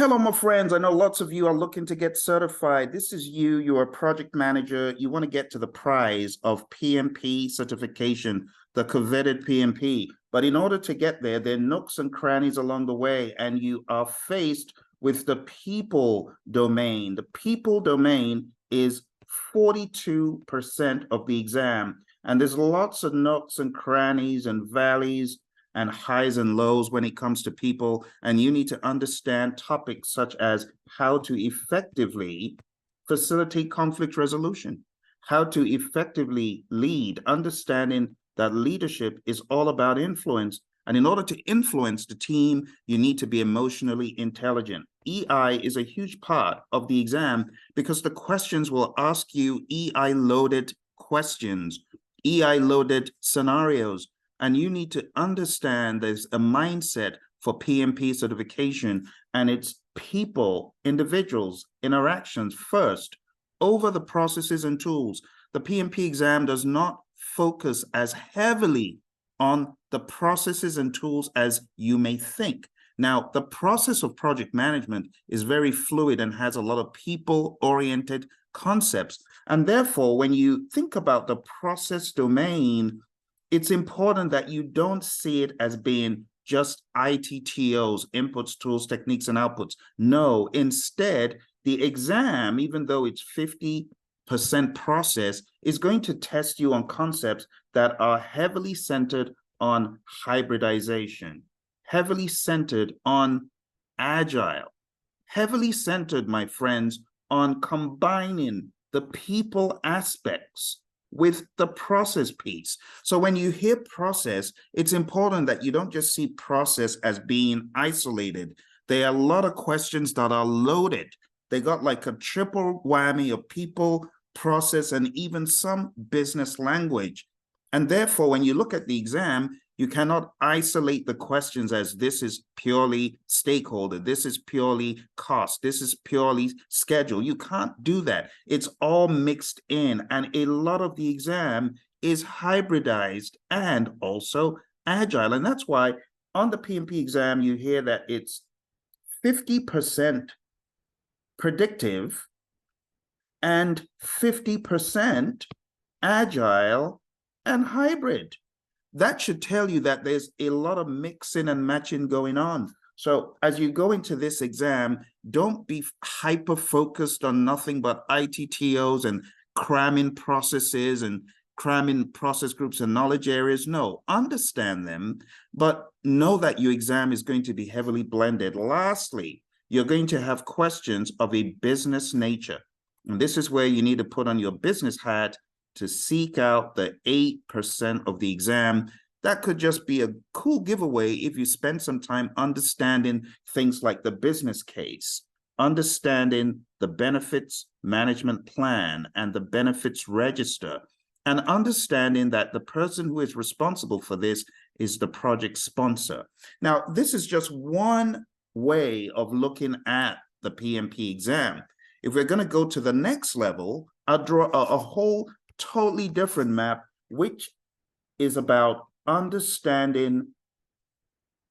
Hello, my friends. I know lots of you are looking to get certified. This is you, you're a project manager. You want to get to the prize of PMP certification, the coveted PMP. But in order to get there are nooks and crannies along the way, and you are faced with the people domain. The people domain is 42% of the exam. And there's lots of nooks and crannies and valleys and highs and lows when it comes to people. And you need to understand topics such as how to effectively facilitate conflict resolution, how to effectively lead, understanding that leadership is all about influence. And in order to influence the team, you need to be emotionally intelligent. EI is a huge part of the exam because the questions will ask you EI-loaded questions, EI-loaded scenarios. And you need to understand there's a mindset for PMP certification, and it's people, individuals, interactions first over the processes and tools. The PMP exam does not focus as heavily on the processes and tools as you may think. Now, the process of project management is very fluid and has a lot of people-oriented concepts. And therefore, when you think about the process domain, it's important that you don't see it as being just ITTOs, inputs, tools, techniques, and outputs. No, instead, the exam, even though it's 50% process, is going to test you on concepts that are heavily centered on hybridization, heavily centered on agile, heavily centered, my friends, on combining the people aspects with the process piece. So when you hear process, it's important that you don't just see process as being isolated. There are a lot of questions that are loaded. They got like a triple whammy of people, process, and even some business language. And therefore, when you look at the exam, you cannot isolate the questions as this is purely stakeholder, this is purely cost, this is purely schedule. You can't do that. It's all mixed in, and a lot of the exam is hybridized and also agile. And that's why on the PMP exam, you hear that it's 50% predictive and 50% agile and hybrid. That should tell you that there's a lot of mixing and matching going on. So as you go into this exam, don't be hyper-focused on nothing but ITTOs and cramming processes and cramming process groups and knowledge areas. No, understand them, but know that your exam is going to be heavily blended. Lastly, you're going to have questions of a business nature. And this is where you need to put on your business hat to seek out the 8% of the exam. That could just be a cool giveaway if you spend some time understanding things like the business case, understanding the benefits management plan and the benefits register, and understanding that the person who is responsible for this is the project sponsor. Now, this is just one way of looking at the PMP exam. If we're going to go to the next level, I'll draw a whole totally different map, which is about understanding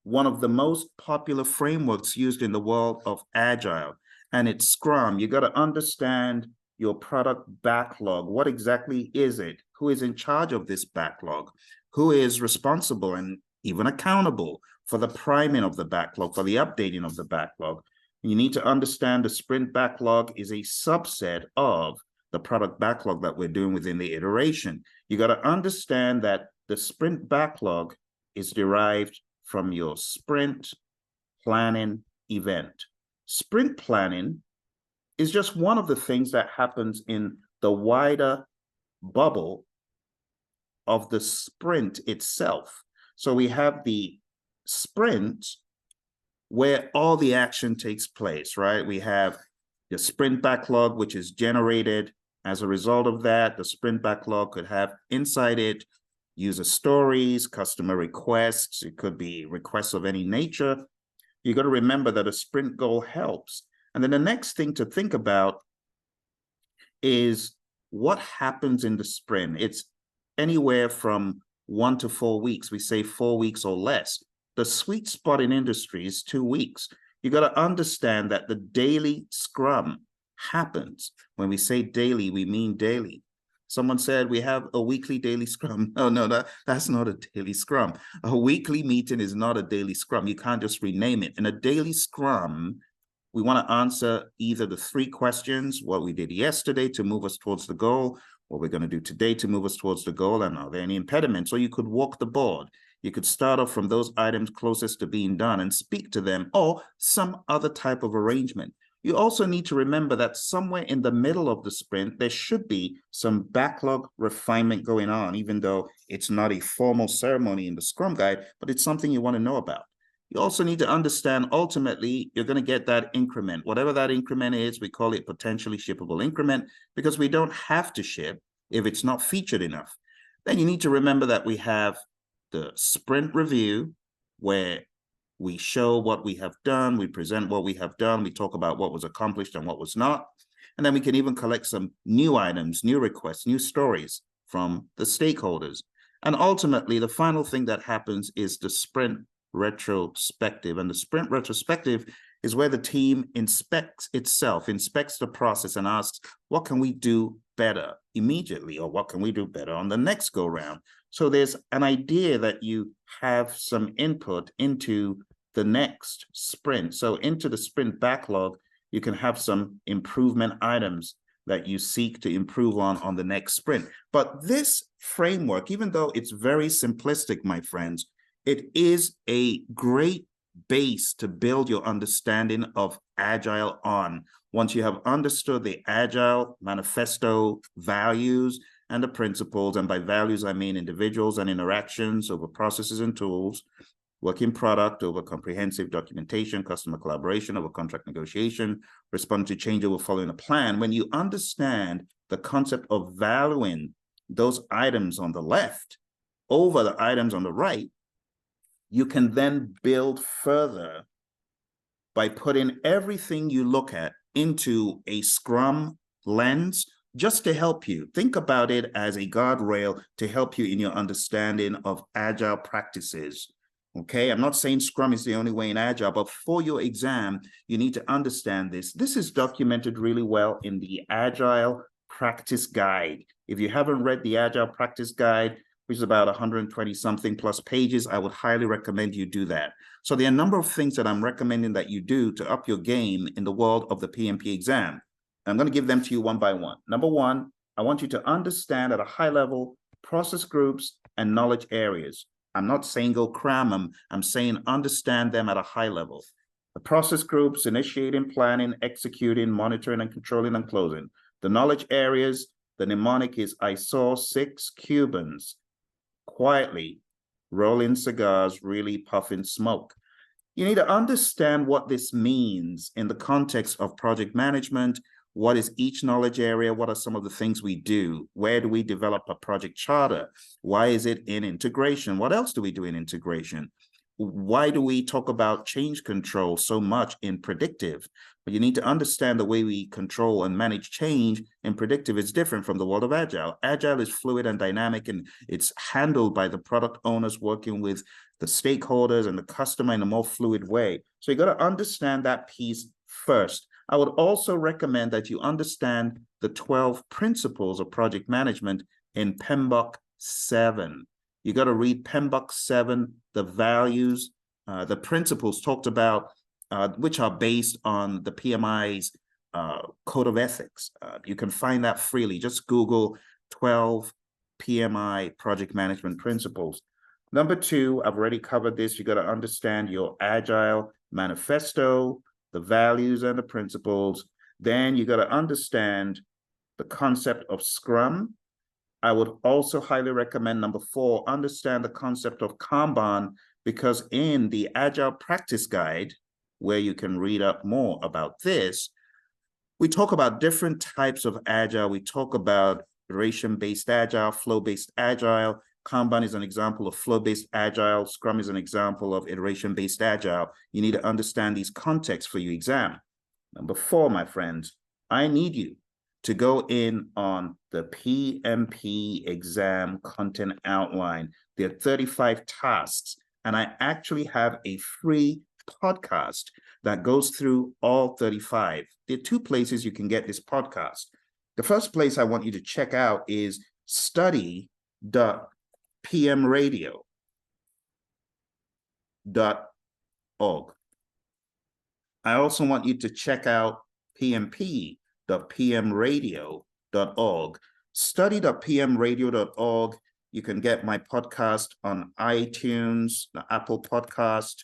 one of the most popular frameworks used in the world of Agile, and it's Scrum. You got to understand your product backlog. What exactly is it? Who is in charge of this backlog? Who is responsible and even accountable for the priming of the backlog, for the updating of the backlog? You need to understand the sprint backlog is a subset of the product backlog that we're doing within the iteration. You got to understand that the sprint backlog is derived from your sprint planning event. Sprint planning is just one of the things that happens in the wider bubble of the sprint itself. So we have the sprint where all the action takes place, right? We have the sprint backlog, which is generated as a result of that. The sprint backlog could have inside it user stories, customer requests. It could be requests of any nature. You got to remember that a sprint goal helps. And then the next thing to think about is what happens in the sprint. It's anywhere from 1 to 4 weeks. We say 4 weeks or less. The sweet spot in industry is 2 weeks. You got to understand that the daily scrum happens. When we say daily, we mean daily. Someone said we have a weekly daily scrum. Oh, no, that's not a daily scrum. A weekly meeting is not a daily scrum. You can't just rename it. In a daily scrum, we want to answer either the 3 questions, what we did yesterday to move us towards the goal, what we're going to do today to move us towards the goal, and are there any impediments? Or you could walk the board. You could start off from those items closest to being done and speak to them, or some other type of arrangement. You also need to remember that somewhere in the middle of the sprint, there should be some backlog refinement going on, even though it's not a formal ceremony in the Scrum Guide, but it's something you want to know about. You also need to understand, ultimately, you're going to get that increment. Whatever that increment is, we call it potentially shippable increment, because we don't have to ship if it's not featured enough. Then you need to remember that we have the sprint review, where we show what we have done, we present what we have done, we talk about what was accomplished and what was not. And then we can even collect some new items, new requests, new stories from the stakeholders. And ultimately, the final thing that happens is the sprint retrospective. And the sprint retrospective is where the team inspects itself, inspects the process, and asks, what can we do better immediately, or what can we do better on the next go round? So there's an idea that you have some input into the next sprint. So into the sprint backlog, you can have some improvement items that you seek to improve on the next sprint. But this framework, even though it's very simplistic, my friends, it is a great base to build your understanding of Agile on. Once you have understood the Agile manifesto values and the principles, and by values, I mean individuals and interactions over processes and tools, working product over comprehensive documentation, customer collaboration over contract negotiation, responding to change over following a plan. When you understand the concept of valuing those items on the left over the items on the right, you can then build further by putting everything you look at into a Scrum lens, just to help you. Think about it as a guardrail to help you in your understanding of Agile practices. Okay, I'm not saying Scrum is the only way in Agile, but for your exam, you need to understand this. This is documented really well in the Agile Practice Guide. If you haven't read the Agile Practice Guide, which is about 120 something plus pages, I would highly recommend you do that. So there are a number of things that I'm recommending that you do to up your game in the world of the PMP exam. I'm going to give them to you one by one. Number one, I want you to understand at a high level process groups and knowledge areas. I'm not saying go cram them. I'm saying understand them at a high level. The process groups: initiating, planning, executing, monitoring, and controlling and closing. The knowledge areas, the mnemonic is I saw 6 Cubans quietly rolling cigars, really puffing smoke. You need to understand what this means in the context of project management. What is each knowledge area? What are some of the things we do? Where do we develop a project charter? Why is it in integration? What else do we do in integration? Why do we talk about change control so much in predictive? But you need to understand the way we control and manage change in predictive is different from the world of Agile. Agile is fluid and dynamic, and it's handled by the product owners working with the stakeholders and the customer in a more fluid way. So you got to understand that piece first. I would also recommend that you understand the 12 principles of project management in PMBOK 7. You got to read PMBOK 7, the values, the principles talked about, which are based on the PMI's code of ethics. You can find that freely. Just Google 12 PMI project management principles. Number 2, I've already covered this. You got to understand your Agile manifesto, the values and the principles. Then you got to understand the concept of Scrum. I would also highly recommend number 4, understand the concept of Kanban, because in the Agile Practice Guide, where you can read up more about this, we talk about different types of Agile. We talk about iteration-based Agile, flow-based Agile. Kanban is an example of flow-based Agile. Scrum is an example of iteration-based Agile. You need to understand these contexts for your exam. Number 4, my friends, I need you to go in on the PMP exam content outline. There are 35 tasks, and I actually have a free podcast that goes through all 35. There are two places you can get this podcast. The first place I want you to check out is study.pmradio.org. I also want you to check out pmp.pmradio.org. Study.pmradio.org. You can get my podcast on iTunes, the Apple Podcast.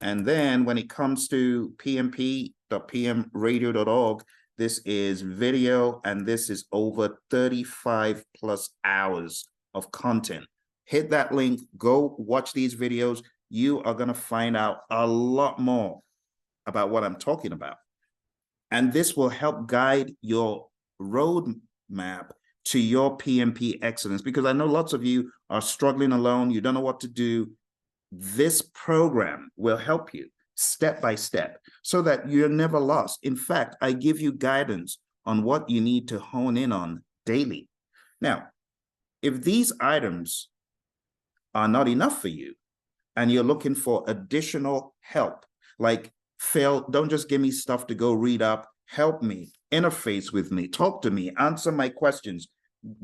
And then when it comes to pmp.pmradio.org, this is video, and this is over 35 plus hours of content. Hit that link, go watch these videos. You are going to find out a lot more about what I'm talking about. And this will help guide your roadmap to your PMP excellence, because I know lots of you are struggling alone. You don't know what to do. This program will help you step by step so that you're never lost. In fact, I give you guidance on what you need to hone in on daily. Now, if these items are not enough for you and you're looking for additional help, like Phill, don't just give me stuff to go read up, help me, interface with me, talk to me, answer my questions,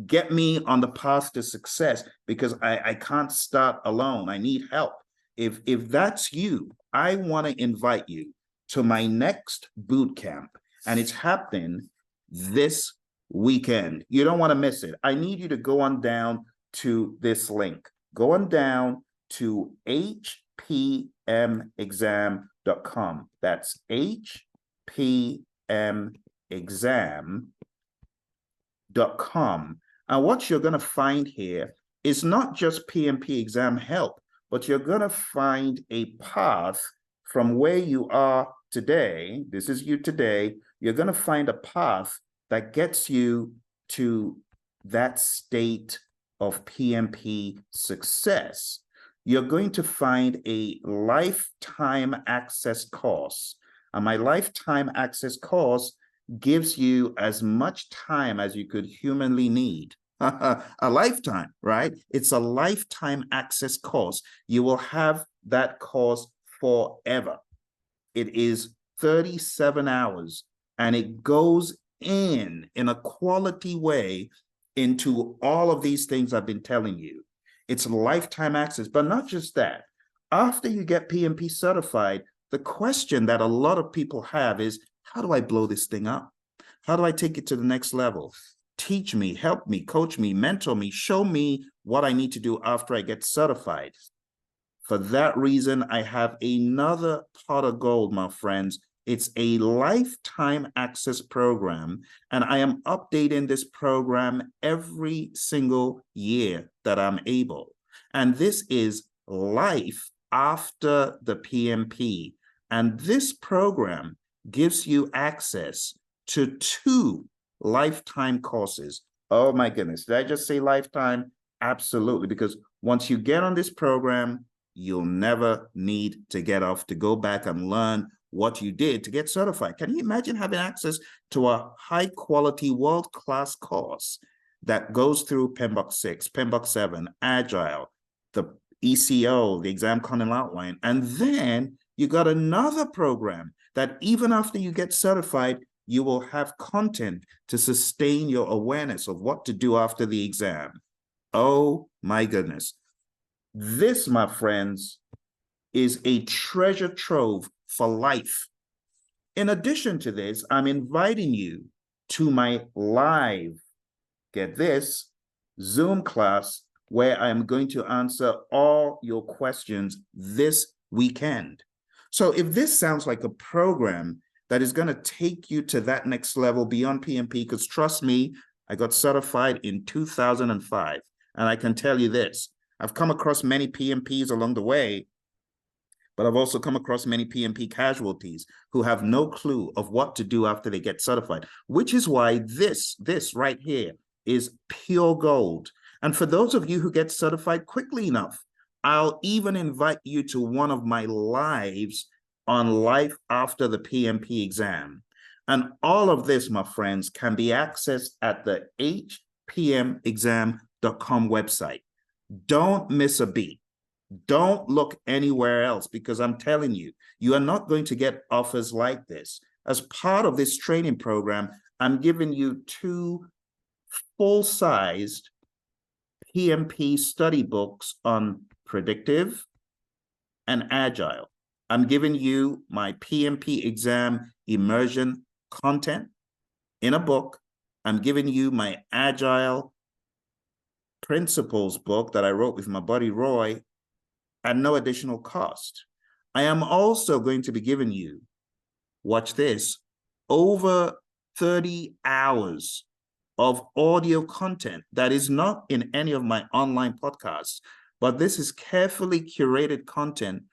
get me on the path to success, because I can't start alone. I need help. If that's you, I want to invite you to my next boot camp, and it's happening this weekend. You don't want to miss it. I need you to go on down to this link. Go on down to hpmexam.com. That's hpmexam.com. And what you're going to find here is not just PMP exam help, but you're going to find a path from where you are today. This is you today. You're going to find a path that gets you to that state of PMP success. You're going to find a lifetime access course. And my lifetime access course gives you as much time as you could humanly need. A lifetime, right? It's a lifetime access course. You will have that course forever. It is 37 hours, and it goes in a quality way into all of these things I've been telling you. It's lifetime access, but not just that. After you get PMP certified, the question that a lot of people have is, how do I blow this thing up? How do I take it to the next level? Teach me, help me, coach me, mentor me, show me what I need to do after I get certified. For that reason, I have another pot of gold, my friends. It's a lifetime access program, and I am updating this program every single year that I'm able. And this is life after the PMP. And this program gives you access to 2 lifetime courses. Oh my goodness, did I just say lifetime? Absolutely, because once you get on this program, you'll never need to get off to go back and learn what you did to get certified. Can you imagine having access to a high quality world-class course that goes through PMBOK 6, PMBOK 7, Agile, the ECO, the exam content outline, and then you got another program that even after you get certified, you will have content to sustain your awareness of what to do after the exam. Oh my goodness. This, my friends, is a treasure trove for life. In addition to this, I'm inviting you to my live, get this, Zoom class, where I'm going to answer all your questions this weekend. So if this sounds like a program that is going to take you to that next level beyond PMP, because trust me, I got certified in 2005. And I can tell you this, I've come across many PMPs along the way, but I've also come across many PMP casualties who have no clue of what to do after they get certified, which is why this right here is pure gold. And for those of you who get certified quickly enough, I'll even invite you to one of my lives on life after the PMP exam. And all of this, my friends, can be accessed at the hpmexam.com website. Don't miss a beat. Don't look anywhere else, because I'm telling you, you are not going to get offers like this. As part of this training program, I'm giving you 2 full-sized PMP study books on predictive and agile. I'm giving you my PMP exam immersion content in a book. I'm giving you my agile principles book that I wrote with my buddy Roy at no additional cost. I am also going to be giving you, watch this, over 30 hours of audio content that is not in any of my online podcasts, but this is carefully curated content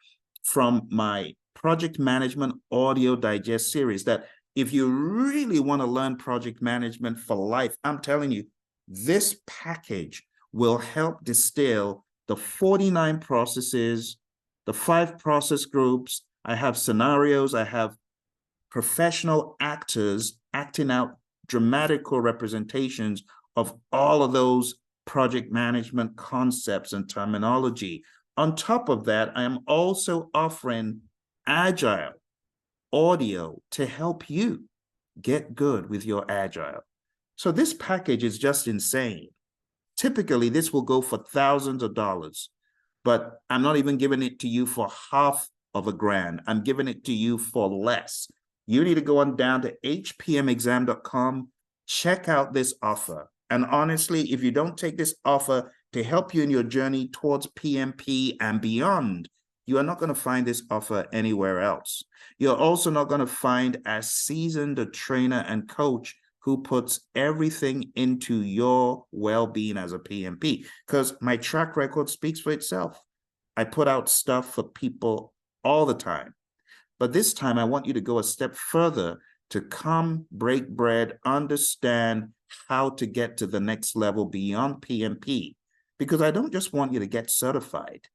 from my project management audio digest series that if you really want to learn project management for life, I'm telling you, this package will help distill the 49 processes, the 5 process groups. I have scenarios, I have professional actors acting out dramatical representations of all of those project management concepts and terminology. On top of that, I am also offering Agile audio to help you get good with your Agile. So this package is just insane. Typically, this will go for thousands of dollars, but I'm not even giving it to you for half of a grand. I'm giving it to you for less. You need to go on down to hpmexam.com, check out this offer. And honestly, if you don't take this offer to help you in your journey towards PMP and beyond, you are not going to find this offer anywhere else. You're also not going to find as seasoned a trainer and coach who puts everything into your well-being as a PMP, because my track record speaks for itself. I put out stuff for people all the time. But this time, I want you to go a step further to come, break bread, understand how to get to the next level beyond PMP, because I don't just want you to get certified.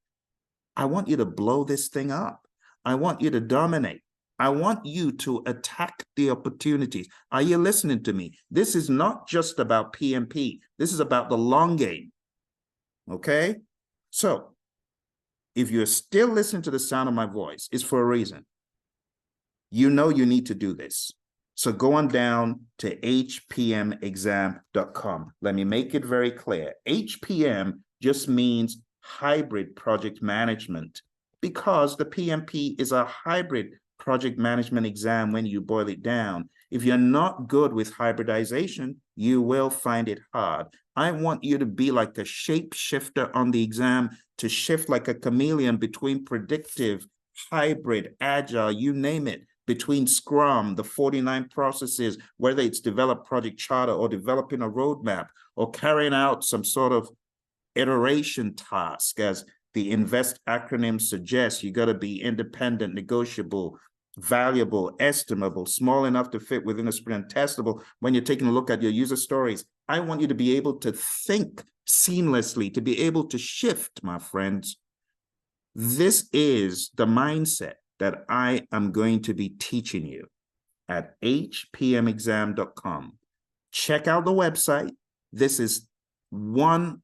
I want you to blow this thing up. I want you to dominate. I want you to attack the opportunities. Are you listening to me? This is not just about PMP. This is about the long game. Okay? So, if you're still listening to the sound of my voice, it's for a reason. You know you need to do this. So go on down to hpmexam.com. Let me make it very clear. HPM just means hybrid project management, because the PMP is a hybrid project management exam when you boil it down. If you're not good with hybridization, you will find it hard. I want you to be like a shapeshifter on the exam, to shift like a chameleon between predictive, hybrid, agile, you name it, between Scrum, the 49 processes, whether it's develop project charter or developing a roadmap or carrying out some sort of iteration task. As the INVEST acronym suggests, you got to be independent, negotiable, valuable, estimable, small enough to fit within a sprint, testable. When you're taking a look at your user stories, I want you to be able to think seamlessly, to be able to shift, my friends. This is the mindset that I am going to be teaching you at hpmexam.com. Check out the website. This is 1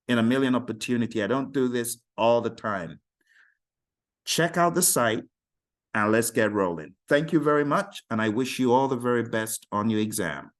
in a million opportunity. I don't do this all the time. Check out the site and let's get rolling. Thank you very much, and I wish you all the very best on your exam.